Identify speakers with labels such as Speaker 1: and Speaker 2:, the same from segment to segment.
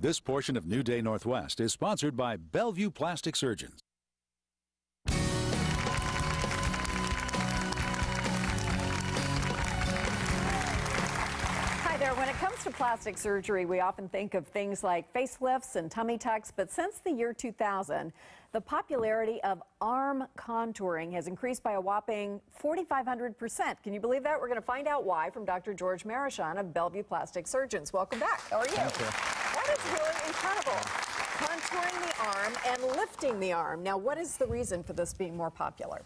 Speaker 1: This portion of New Day Northwest is sponsored by Bellevue Plastic Surgeons.
Speaker 2: Hi there. When it comes to plastic surgery, we often think of things like facelifts and tummy tucks, but since the year 2000, the popularity of arm contouring has increased by a whopping 4,500%. Can you believe that? We're going to find out why from Dr. George Marosan of Bellevue Plastic Surgeons. Welcome back. How are you?
Speaker 3: Thank you.
Speaker 2: That is really incredible. Contouring the arm and lifting the arm. Now, what is the reason for this being more popular?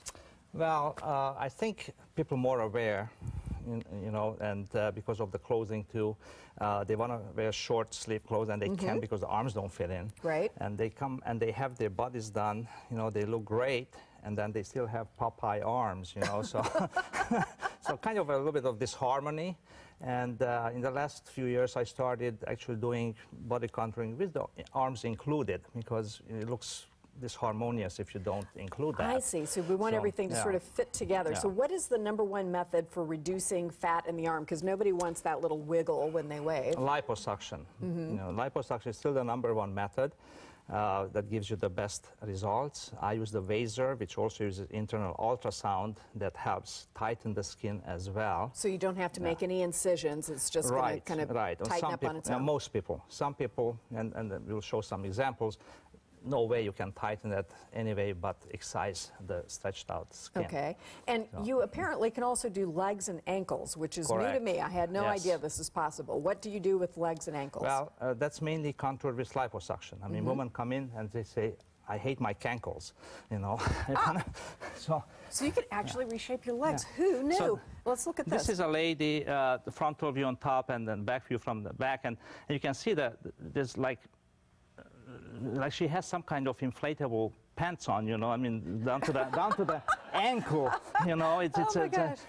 Speaker 3: Well, I think people are more aware, you know, and because of the clothing too, they want to wear short sleeve clothes, and they can't because the arms don't fit in.
Speaker 2: Right.
Speaker 3: And they come and they have their bodies done, you know, they look great, and then they still have Popeye arms, you know, so so kind of a little bit of disharmony. And in the last few years, I started actually doing body contouring with the arms included, because it looks disharmonious if you don't include that.
Speaker 2: I see. So we want everything to sort of fit together. So what is the #1 method for reducing fat in the arm? Because nobody wants that little wiggle when they wave.
Speaker 3: Liposuction. You know, liposuction is still the #1 method that gives you the best results. I use the Vaser, which also uses internal ultrasound that helps tighten the skin as well.
Speaker 2: So you don't have to make any incisions. It's just going to kind of tighten up on its own.
Speaker 3: Most people. Some people, and we'll show some examples, no way you can tighten that anyway but excise the stretched out skin.
Speaker 2: Okay. And you apparently can also do legs and ankles, which is new to me. I had no idea this is possible. What do you do with legs and ankles?
Speaker 3: Well, that's mainly contoured with liposuction. I mean, women come in and they say, I hate my cankles, you know. So
Speaker 2: you can actually reshape your legs. Who knew? So let's look at this.
Speaker 3: This is a lady, the frontal view on top and then back view from the back, and you can see that there's like she has some kind of inflatable pants on, you know. I mean, down to the ankle, you know.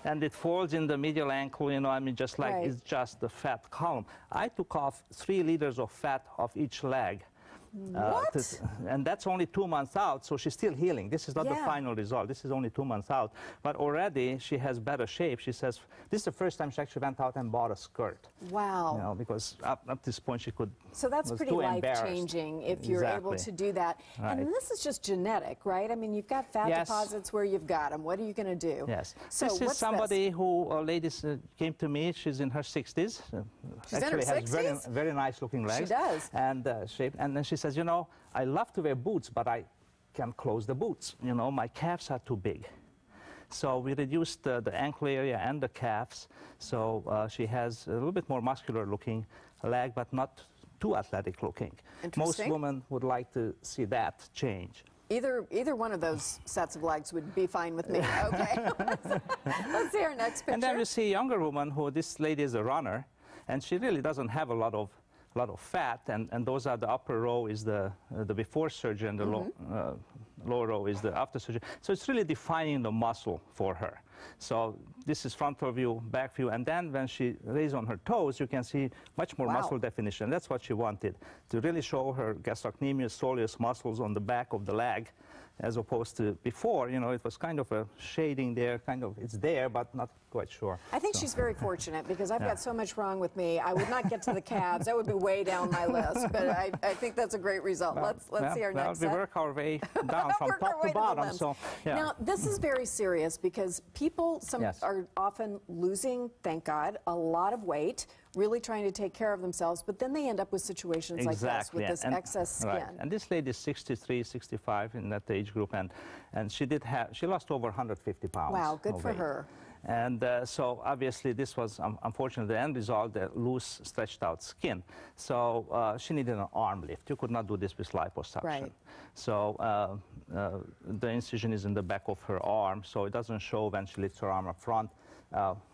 Speaker 3: And it folds in the medial ankle, you know. I mean, just like it's just the fat column. I took off 3 liters of fat off each leg.
Speaker 2: What?
Speaker 3: And that's only 2 months out, so she's still healing. This is not the final result. This is only 2 months out. But already she has better shape. She says this is the first time she actually went out and bought a skirt. Wow. You know, because up this point she could.
Speaker 2: So that's pretty life-changing if you're able to do that. And this is just genetic, right? I mean, you've got fat deposits where you've got them. What are you going to do?
Speaker 3: Yes.
Speaker 2: So
Speaker 3: this is somebody who, ladies came to me. She's in her 60s.
Speaker 2: She's in her 60s?
Speaker 3: Has very nice looking legs.
Speaker 2: She does.
Speaker 3: And shape. And then she says, you know, I love to wear boots, but I can't close the boots. You know, my calves are too big. So we reduced the ankle area and the calves. So she has a little bit more muscular looking leg, but not too athletic looking. Most women would like to see that change.
Speaker 2: Either one of those sets of legs would be fine with me. Okay. Let's see our next picture.
Speaker 3: And then we see a younger woman who, this lady is a runner, and she really doesn't have a lot of fat, and those are the upper row is the before surgery, and the lower row is the after surgery. So it's really defining the muscle for her. So this is frontal view, back view, and then when she lays on her toes, you can see much more muscle definition. That's what she wanted, to really show her gastrocnemius, soleus muscles on the back of the leg, as opposed to before, you know, it was kind of a shading there, kind of, it's there, but not quite sure.
Speaker 2: I think she's very fortunate, because I've got so much wrong with me. I would not get to the calves. That would be way down my list, but I think that's a great result. Let's see our next set.
Speaker 3: We work our way down from top to bottom. So,
Speaker 2: Now, this is very serious, because people are often losing, thank God, a lot of weight, really trying to take care of themselves, but then they end up with situations like this, with this excess skin.
Speaker 3: And this lady is 63, 65 in that age group, and she lost over 150 pounds.
Speaker 2: Wow, good for her.
Speaker 3: And so obviously this was unfortunately the end result, the loose, stretched out skin. So she needed an arm lift. You could not do this with liposuction.
Speaker 2: Right.
Speaker 3: So the incision is in the back of her arm, so it doesn't show when she lifts her arm up front.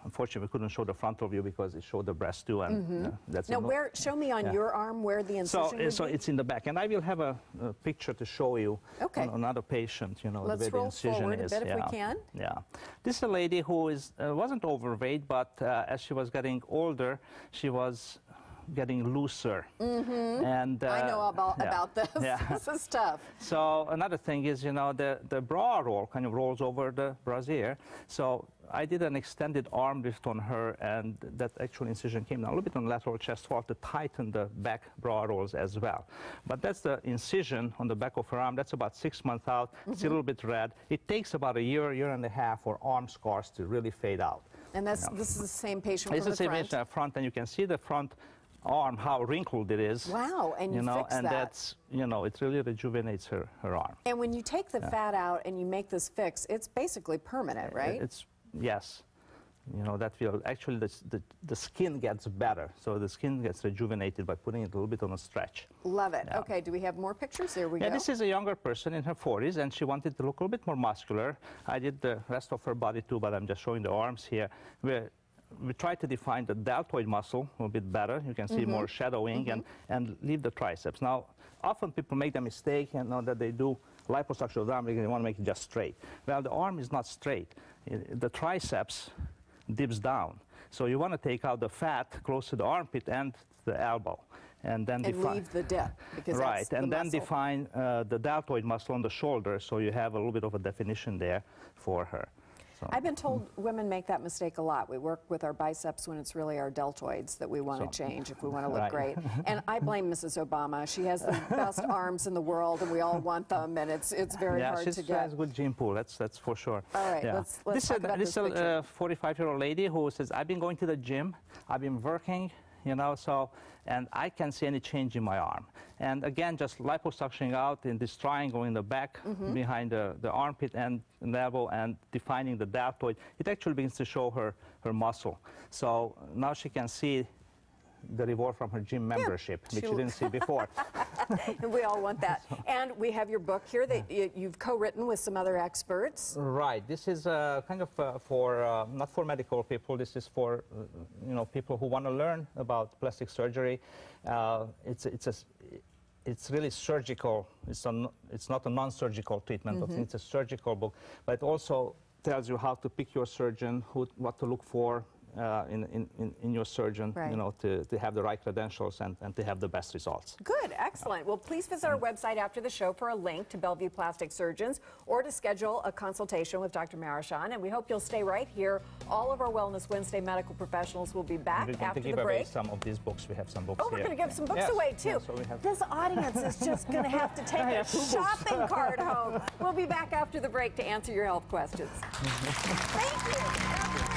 Speaker 3: Unfortunately, we couldn't show the frontal view because it showed the breast too, and that's
Speaker 2: now. Show me on your arm where the incision would
Speaker 3: be. It's in the back, and I will have a picture to show you on another patient. You know,
Speaker 2: let's roll forward a bit if we can.
Speaker 3: Yeah, this is a lady who wasn't overweight, but as she was getting older, she was getting looser. And
Speaker 2: I know about this.
Speaker 3: Yeah.
Speaker 2: This is tough.
Speaker 3: So another thing is, you know, the bra roll kind of rolls over the brassiere. So I did an extended arm lift on her, and that actual incision came down a little bit on the lateral chest wall to tighten the back bra rolls as well. But that's the incision on the back of her arm. That's about 6 months out. It's a little bit red. It takes about a year and a half for arm scars to really fade out.
Speaker 2: And this is the same patient
Speaker 3: It's
Speaker 2: from
Speaker 3: the
Speaker 2: the
Speaker 3: same
Speaker 2: front.
Speaker 3: patient up front, and you can see the front arm, how wrinkled it is.
Speaker 2: Wow, and you fix
Speaker 3: and
Speaker 2: that.
Speaker 3: that's, you know, it really rejuvenates her arm.
Speaker 2: And when you take the fat out and you make this fix, it's basically permanent, right?
Speaker 3: Yes. You know, that will actually, the skin gets better. So the skin gets rejuvenated by putting it a little bit on a stretch.
Speaker 2: Love it.
Speaker 3: Yeah.
Speaker 2: Okay, do we have more pictures? There we go.
Speaker 3: Yeah, this is a younger person in her 40s, and she wanted to look a little bit more muscular. I did the rest of her body too, but I'm just showing the arms here. We try to define the deltoid muscle a little bit better. You can see more shadowing and leave the triceps. Now, often people make the mistake, you know, that they do liposuction of the arm because they want to make it just straight. Well, the arm is not straight. The triceps dips down. So you want to take out the fat close to the armpit and the elbow. And then
Speaker 2: leave the dip, because that's the
Speaker 3: and then
Speaker 2: muscle.
Speaker 3: define the deltoid muscle on the shoulder, so you have a little bit of a definition there for her. So,
Speaker 2: I've been told women make that mistake a lot. We work with our biceps when it's really our deltoids that we want to change if we want to look great. And I blame Mrs. Obama. She has the best arms in the world, and we all want them, and it's very hard to get.
Speaker 3: She has a good gene pool, that's for sure.
Speaker 2: All right, let's talk about this picture.
Speaker 3: This is a 45-year-old lady who says, I've been going to the gym, I've been working, you know, and I can't see any change in my arm. And again, just liposuctioning out in this triangle in the back, behind the armpit and the elbow, and defining the deltoid, it actually begins to show her muscle. So now she can see the reward from her gym membership, which she didn't see before.
Speaker 2: We all want that. And we have your book here that you've co-written with some other experts.
Speaker 3: Right. This is kind of for, not for medical people, this is for, you know, people who want to learn about plastic surgery. It's really surgical. It's not a non-surgical treatment, but it's a surgical book. But it also tells you how to pick your surgeon, what to look for in your surgeon, you know, to have the right credentials and to have the best results.
Speaker 2: Good, excellent. Well, please visit our website after the show for a link to Bellevue Plastic Surgeons or to schedule a consultation with Dr. Marosan. And we hope you'll stay right here. All of our Wellness Wednesday medical professionals will be back after the break.
Speaker 3: We're going to give away some of these books. We have some books here.
Speaker 2: Oh, we're going to give some books away, too.
Speaker 3: Yeah,
Speaker 2: this audience is just going to have to take a shopping cart home. We'll be back after the break to answer your health questions. Thank you.